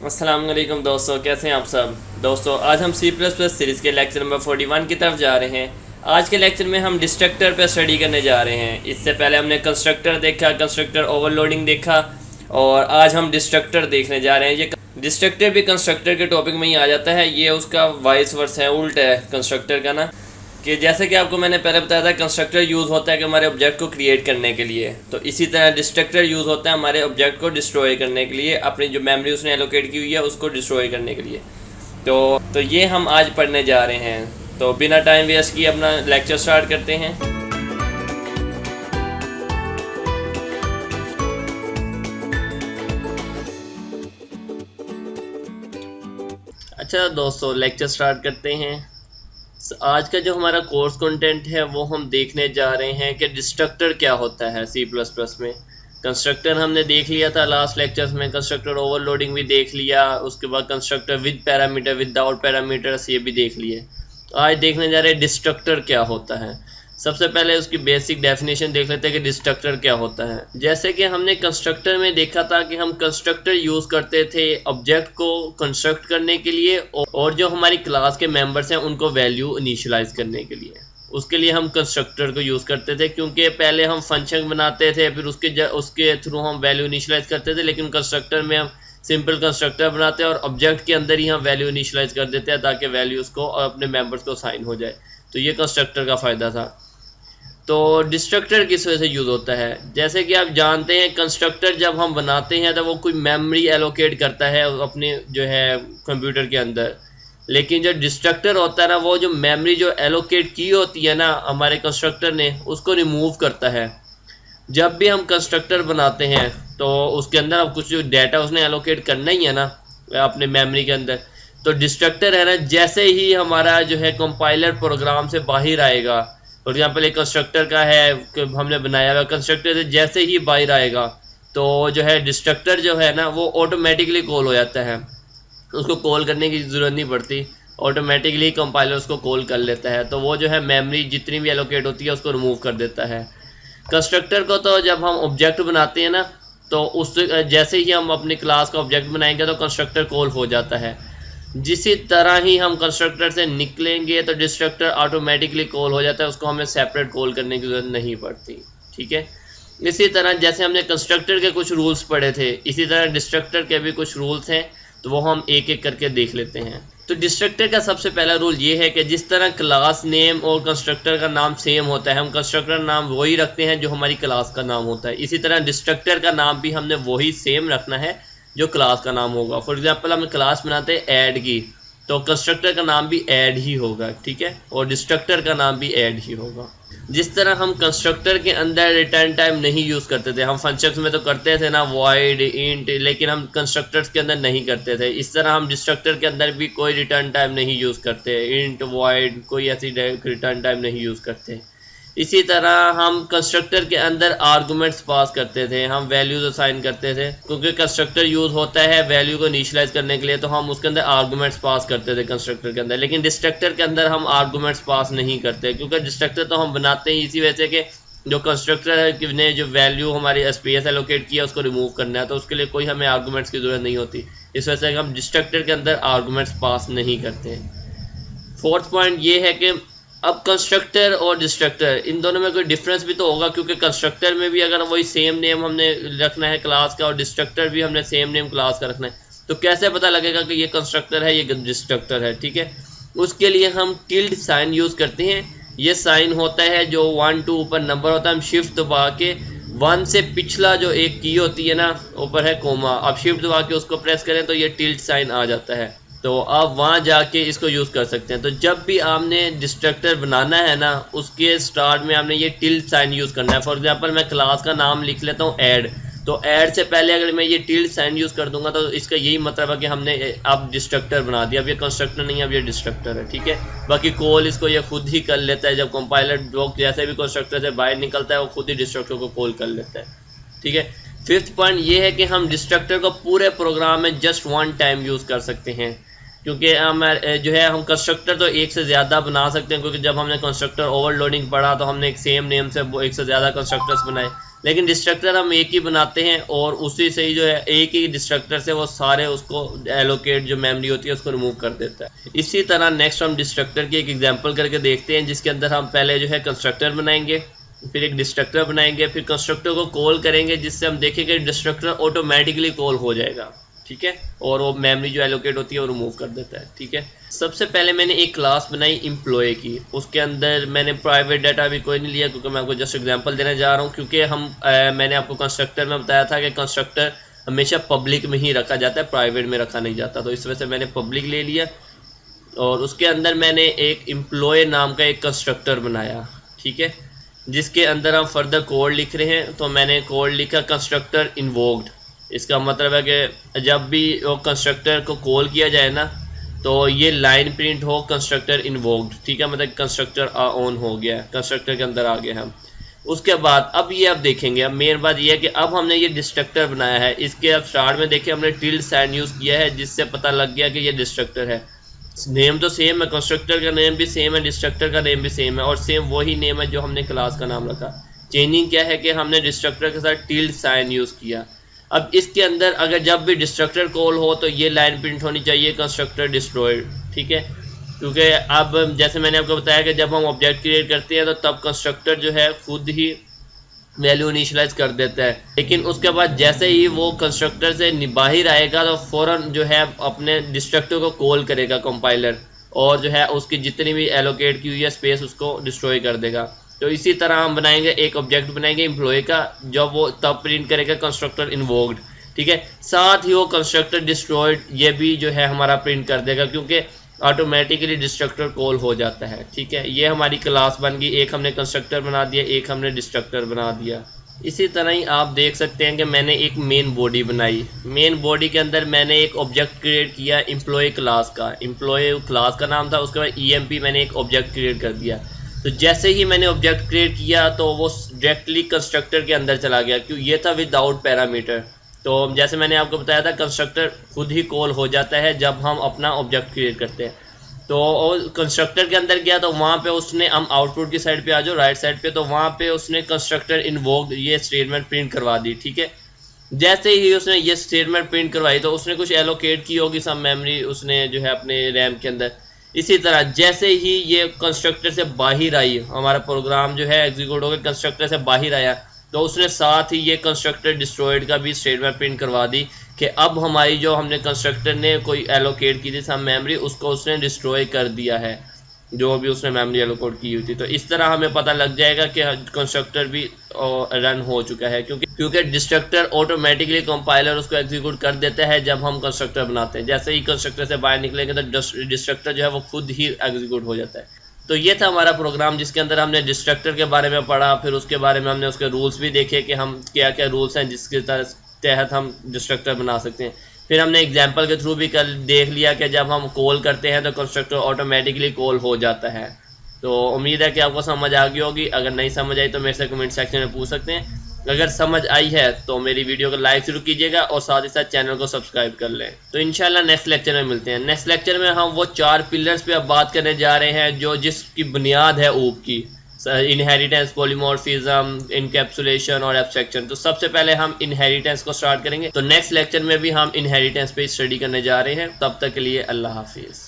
अस्सलाम वालेकुम दोस्तों, कैसे हैं आप सब। दोस्तों आज हम C++ सीरीज़ के लेक्चर नंबर 41 की तरफ जा रहे हैं। आज के लेक्चर में हम डिस्ट्रक्टर पर स्टडी करने जा रहे हैं। इससे पहले हमने कंस्ट्रक्टर देखा, कंस्ट्रक्टर ओवरलोडिंग देखा और आज हम डिस्ट्रक्टर देखने जा रहे हैं। ये डिस्ट्रक्टर भी कंस्ट्रक्टर के टॉपिक में ही आ जाता है। ये उसका वाइस वर्स है, उल्टा है कंस्ट्रक्टर का ना, कि जैसे कि आपको मैंने पहले बताया था कंस्ट्रक्टर यूज़ होता है कि हमारे ऑब्जेक्ट को क्रिएट करने के लिए, तो इसी तरह डिस्ट्रक्टर यूज़ होता है हमारे ऑब्जेक्ट को डिस्ट्रॉय करने के लिए, अपनी जो मेमोरी उसने एलोकेट की हुई है उसको डिस्ट्रॉय करने के लिए। तो ये हम आज पढ़ने जा रहे हैं। तो बिना टाइम वेस्ट किए अपना लेक्चर स्टार्ट करते हैं। अच्छा दोस्तों, लेक्चर स्टार्ट करते हैं। आज का जो हमारा कोर्स कंटेंट है वो हम देखने जा रहे हैं कि डिस्ट्रक्टर क्या होता है C++ में। कंस्ट्रक्टर हमने देख लिया था लास्ट लेक्चर्स में, कंस्ट्रक्टर ओवरलोडिंग भी देख लिया, उसके बाद constructor with parameter without parameters ये भी देख लिए। आज देखने जा रहे हैं डिस्ट्रक्टर क्या होता है। सबसे पहले उसकी बेसिक डेफिनेशन देख लेते हैं कि डिस्ट्रक्टर क्या होता है। जैसे कि हमने कंस्ट्रक्टर में देखा था कि हम कंस्ट्रक्टर यूज़ करते थे ऑब्जेक्ट को कंस्ट्रक्ट करने के लिए और जो हमारी क्लास के मेंबर्स हैं उनको वैल्यू इनिशियलाइज करने के लिए। उसके लिए हम कंस्ट्रक्टर को यूज़ करते थे, क्योंकि पहले हम फंक्शन बनाते थे, फिर उसके थ्रू हम वैल्यू इनिशियलाइज करते थे। लेकिन कंस्ट्रक्टर में हम सिंपल कंस्ट्रक्टर बनाते हैं और ऑब्जेक्ट के अंदर ही हम वैल्यू इनिशियलाइज कर देते हैं ताकि वैल्यू उसको और अपने मेंबर्स को साइन हो जाए। तो ये कंस्ट्रक्टर का फ़ायदा था। तो डिस्ट्रक्टर किस वजह से यूज़ होता है, जैसे कि आप जानते हैं कंस्ट्रक्टर जब हम बनाते हैं तो वो कोई मेमोरी एलोकेट करता है अपने जो है कंप्यूटर के अंदर। लेकिन जो डिस्ट्रक्टर होता है ना, वो जो मेमोरी जो एलोकेट की होती है ना हमारे कंस्ट्रक्टर ने, उसको रिमूव करता है। जब भी हम कंस्ट्रक्टर बनाते हैं तो उसके अंदर अब कुछ डाटा उसने एलोकेट करना ही है ना अपने मेमोरी के अंदर। तो डिस्ट्रक्टर है ना, जैसे ही हमारा जो है कंपाइलर प्रोग्राम से बाहर आएगा, फॉर एग्जाम्पल एक कंस्ट्रक्टर का है कि हमने बनाया हुआ कंस्ट्रक्टर से जैसे ही बाहर आएगा तो जो है डिस्ट्रक्टर जो है ना वो ऑटोमेटिकली कॉल हो जाता है। उसको कॉल करने की ज़रूरत नहीं पड़ती, ऑटोमेटिकली कंपाइलर उसको कॉल कर लेता है। तो वो जो है मेमोरी जितनी भी एलोकेट होती है उसको रिमूव कर देता है। कंस्ट्रक्टर को तो जब हम ऑब्जेक्ट बनाते हैं ना, तो उस जैसे ही हम अपनी क्लास का ऑब्जेक्ट बनाएंगे तो कंस्ट्रक्टर कॉल हो जाता है। जिसी तरह ही हम कंस्ट्रक्टर से निकलेंगे तो डिस्ट्रक्टर ऑटोमेटिकली कॉल हो जाता है, उसको हमें सेपरेट कॉल करने की ज़रूरत नहीं पड़ती। ठीक है, इसी तरह जैसे हमने कंस्ट्रक्टर के कुछ रूल्स पढ़े थे, इसी तरह डिस्ट्रक्टर के भी कुछ रूल्स हैं, तो वो हम एक एक करके देख लेते हैं। तो डिस्ट्रक्टर का सबसे पहला रूल ये है कि जिस तरह क्लास नेम और कंस्ट्रक्टर का नाम सेम होता है, हम कंस्ट्रक्टर नाम वही रखते हैं जो हमारी क्लास का नाम होता है, इसी तरह डिस्ट्रक्टर का नाम भी हमने वही सेम रखना है जो क्लास का नाम होगा। फॉर एग्जांपल हम क्लास बनाते हैं ऐड की, तो कंस्ट्रक्टर का नाम भी ऐड ही होगा, ठीक है, और डिस्ट्रक्टर का नाम भी ऐड ही होगा। जिस तरह हम कंस्ट्रक्टर के अंदर रिटर्न टाइम नहीं यूज़ करते थे, हम फंक्शंस में तो करते थे ना वॉइड इंट, लेकिन हम कंस्ट्रक्टर्स के अंदर नहीं करते थे। इस तरह हम डिस्ट्रक्टर के अंदर भी कोई रिटर्न टाइम नहीं यूज़ करते, इंट वॉइड कोई ऐसी रिटर्न टाइम नहीं यूज़ करते। इसी तरह हम कंस्ट्रक्टर के अंदर आर्गुमेंट्स पास करते थे, हम वैल्यूज असाइन करते थे, क्योंकि कंस्ट्रक्टर यूज़ होता है वैल्यू को इनिशियलाइज करने के लिए, तो हम उसके अंदर आर्गुमेंट्स पास करते थे कंस्ट्रक्टर के अंदर। लेकिन डिस्ट्रक्टर के अंदर हम आर्गुमेंट्स पास नहीं करते, क्योंकि डिस्ट्रक्टर तो हम बनाते ही इसी वजह से कि जो कंस्ट्रक्टर है ने जो वैल्यू हमारी स्पेस एलोकेट किया उसको रिमूव करना है, तो उसके लिए कोई हमें आर्गुमेंट्स की ज़रूरत नहीं होती। इस वजह से हम डिस्ट्रक्टर के अंदर आर्गुमेंट्स पास नहीं करते। फोर्थ पॉइंट ये है कि अब कंस्ट्रक्टर और डिस्ट्रक्टर इन दोनों में कोई डिफरेंस भी तो होगा, क्योंकि कंस्ट्रक्टर में भी अगर वही सेम नेम हमने रखना है क्लास का और डिस्ट्रक्टर भी हमने सेम नेम क्लास का रखना है, तो कैसे पता लगेगा कि ये कंस्ट्रक्टर है ये डिस्ट्रक्टर है। ठीक है, उसके लिए हम टिल्ड साइन यूज़ करते हैं। ये साइन होता है जो 1 2 ऊपर नंबर होता है, हम शिफ्ट दबा के 1 से पिछला जो एक की होती है ना ऊपर है कोमा, आप शिफ्ट दबा के उसको प्रेस करें तो ये टिल्ड साइन आ जाता है, तो आप वहाँ जाके इसको यूज़ कर सकते हैं। तो जब भी आपने डिस्ट्रक्टर बनाना है ना, उसके स्टार्ट में आपने ये टिल्ड साइन यूज़ करना है। फॉर एग्जांपल मैं क्लास का नाम लिख लेता हूँ ऐड, तो ऐड से पहले अगर मैं ये टिल्ड साइन यूज़ कर दूंगा तो इसका यही मतलब है कि हमने अब डिस्ट्रक्टर बना दिया। अब ये कंस्ट्रक्टर नहीं है, अब ये डिस्ट्रक्टर है। ठीक है, बाकी कॉल इसको ये खुद ही कर लेता है, जब कंपाइलर ब्लॉक जैसे भी कंस्ट्रक्टर से बाहर निकलता है वो खुद ही डिस्ट्रक्टर को कॉल कर लेता है। ठीक है, फिफ्थ पॉइंट ये है कि हम डिस्ट्रक्टर को पूरे प्रोग्राम में जस्ट 1 टाइम यूज़ कर सकते हैं, क्योंकि हम जो है हम कंस्ट्रक्टर तो एक से ज़्यादा बना सकते हैं, क्योंकि जब हमने कंस्ट्रक्टर ओवरलोडिंग पढ़ा तो हमने एक सेम नेम से एक से ज़्यादा कंस्ट्रक्टर्स बनाए। लेकिन डिस्ट्रक्टर हम एक ही बनाते हैं और उसी से ही जो है एक ही डिस्ट्रक्टर से वो सारे उसको एलोकेट जो मेमोरी होती है उसको रिमूव कर देता है। इसी तरह नेक्स्ट हम डिस्ट्रक्टर की एक एग्जांपल करके देखते हैं, जिसके अंदर हम पहले जो है कंस्ट्रक्टर बनाएंगे, फिर एक डिस्ट्रक्टर बनाएंगे, फिर कंस्ट्रक्टर को कॉल करेंगे, जिससे हम देखेंगे डिस्ट्रक्टर ऑटोमेटिकली कॉल हो जाएगा, ठीक है, और वो मेमोरी जो एलोकेट होती है वो रिमूव कर देता है, ठीक है। सबसे पहले मैंने एक क्लास बनाई एम्प्लॉय की, उसके अंदर मैंने प्राइवेट डाटा भी कोई नहीं लिया क्योंकि मैं आपको जस्ट एग्जांपल देने जा रहा हूँ, क्योंकि मैंने आपको कंस्ट्रक्टर में बताया था कि कंस्ट्रक्टर हमेशा पब्लिक में ही रखा जाता है, प्राइवेट में रखा नहीं जाता, तो इस वजह से मैंने पब्लिक ले लिया। और उसके अंदर मैंने एक एम्प्लॉय नाम का एक कंस्ट्रक्टर बनाया, ठीक है, जिसके अंदर हम फर्दर कोड लिख रहे हैं। तो मैंने कोड लिखा कंस्ट्रक्टर इन्वोक्ड। इसका मतलब है कि जब भी वो कंस्ट्रक्टर को कॉल किया जाए ना, तो ये लाइन प्रिंट हो कंस्ट्रक्टर इन्वोक्ड, ठीक है, मतलब कंस्ट्रक्टर ऑन हो गया, कंस्ट्रक्टर के अंदर आ गए हम। उसके बाद अब ये आप देखेंगे, अब मेन बात ये है कि अब हमने ये डिस्ट्रक्टर बनाया है, इसके अब स्टार्ट में देखिए हमने टिल्ड साइन यूज़ किया है, जिससे पता लग गया कि ये डिस्ट्रक्टर है। नेम तो सेम है, कंस्ट्रक्टर का नेम भी सेम है, डिस्ट्रक्टर का नेम भी सेम है, और सेम वही नेम है जो हमने क्लास का नाम रखा। चेंजिंग क्या है कि हमने डिस्ट्रक्टर के साथ टिल्ड साइन यूज़ किया। अब इसके अंदर अगर जब भी डिस्ट्रक्टर कॉल हो तो ये लाइन प्रिंट होनी चाहिए कंस्ट्रक्टर डिस्ट्रॉयड, ठीक है, क्योंकि अब जैसे मैंने आपको बताया कि जब हम ऑब्जेक्ट क्रिएट करते हैं तो तब कंस्ट्रक्टर जो है खुद ही वैल्यू इनिशियलाइज कर देता है, लेकिन उसके बाद जैसे ही वो कंस्ट्रक्टर से बाहर आएगा तो फ़ौरन जो है अपने डिस्ट्रक्टर को कॉल करेगा कंपाइलर, और जो है उसकी जितनी भी एलोकेट की हुई है स्पेस उसको डिस्ट्रॉय कर देगा। तो इसी तरह हम बनाएंगे एक ऑब्जेक्ट बनाएंगे एम्प्लॉय का, जब वो तब प्रिंट करेगा कंस्ट्रक्टर इन्वोक्ड, ठीक है, साथ ही वो कंस्ट्रक्टर डिस्ट्रॉयड ये भी जो है हमारा प्रिंट कर देगा, क्योंकि ऑटोमेटिकली डिस्ट्रक्टर कॉल हो जाता है, ठीक है। ये हमारी क्लास बन गई, एक हमने कंस्ट्रक्टर बना दिया, एक हमने डिस्ट्रक्टर बना दिया। इसी तरह ही आप देख सकते हैं कि मैंने एक मेन बॉडी बनाई, मेन बॉडी के अंदर मैंने एक ऑब्जेक्ट क्रिएट किया एम्प्लॉय क्लास का, एम्प्लॉय क्लास का नाम था, उसके बाद EMP मैंने एक ऑब्जेक्ट क्रिएट कर दिया। तो जैसे ही मैंने ऑब्जेक्ट क्रिएट किया तो वो डायरेक्टली कंस्ट्रक्टर के अंदर चला गया, क्यों ये था विदाउट पैरामीटर। तो जैसे मैंने आपको बताया था कंस्ट्रक्टर खुद ही कॉल हो जाता है जब हम अपना ऑब्जेक्ट क्रिएट करते हैं। तो कंस्ट्रक्टर के अंदर गया तो वहाँ पे उसने, हम आउटपुट की साइड पे आ जाओ राइट साइड पे, तो वहाँ पे उसने कंस्ट्रक्टर इन्वोक्ड ये स्टेटमेंट प्रिंट करवा दी, ठीक है। जैसे ही उसने ये स्टेटमेंट प्रिंट करवाई तो उसने कुछ एलोकेट की होगी सब मेमोरी उसने जो है अपने रैम के अंदर। इसी तरह जैसे ही ये कंस्ट्रक्टर से बाहर आई, हमारा प्रोग्राम जो है एग्जीक्यूट होकर कंस्ट्रक्टर से बाहर आया, तो उसने साथ ही ये कंस्ट्रक्टर डिस्ट्रॉयड का भी स्टेटमेंट प्रिंट करवा दी कि अब हमारी जो हमने कंस्ट्रक्टर ने कोई एलोकेट की थी सब मेमोरी, उसको उसने डिस्ट्रॉय कर दिया है, जो भी उसने मेमोरी एलोकेट की हुई थी। तो इस तरह हमें पता लग जाएगा कि कंस्ट्रक्टर भी रन हो चुका है, क्योंकि डिस्ट्रक्टर ऑटोमेटिकली कंपाइलर उसको एग्जीक्यूट कर देता है जब हम कंस्ट्रक्टर बनाते हैं। जैसे ही कंस्ट्रक्टर से बाहर निकलेंगे तो डिस्ट्रक्टर जो है वो खुद ही एग्जीक्यूट हो जाता है। तो ये था हमारा प्रोग्राम, जिसके अंदर हमने डिस्ट्रक्टर के बारे में पढ़ा, फिर उसके बारे में हमने उसके रूल्स भी देखे कि हम क्या क्या रूल्स हैं जिसके तहत हम डिस्ट्रक्टर बना सकते हैं। फिर हमने एग्जाम्पल के थ्रू भी देख लिया कि जब हम कॉल करते हैं तो कंस्ट्रक्टर ऑटोमेटिकली कॉल हो जाता है। तो उम्मीद है कि आपको समझ आ गई होगी। अगर नहीं समझ आई तो मेरे से कमेंट सेक्शन में पूछ सकते हैं। अगर समझ आई है तो मेरी वीडियो को लाइक जरूर कीजिएगा और साथ ही साथ चैनल को सब्सक्राइब कर लें। तो इंशाल्लाह नेक्स्ट लेक्चर में मिलते हैं। नेक्स्ट लेक्चर में हम वो 4 पिलर्स पे अब बात करने जा रहे हैं जो जिसकी बुनियाद है ऊप की, इनहेरिटेंस, पॉलीमॉर्फिज्म, इनकैप्सुलेशन और एब्स्ट्रैक्शन। तो सबसे पहले हम इनहेरिटेंस को स्टार्ट करेंगे। तो नेक्स्ट लेक्चर में भी हम इनहेरिटेंस पे स्टडी करने जा रहे हैं। तब तक के लिए अल्लाह हाफिज़।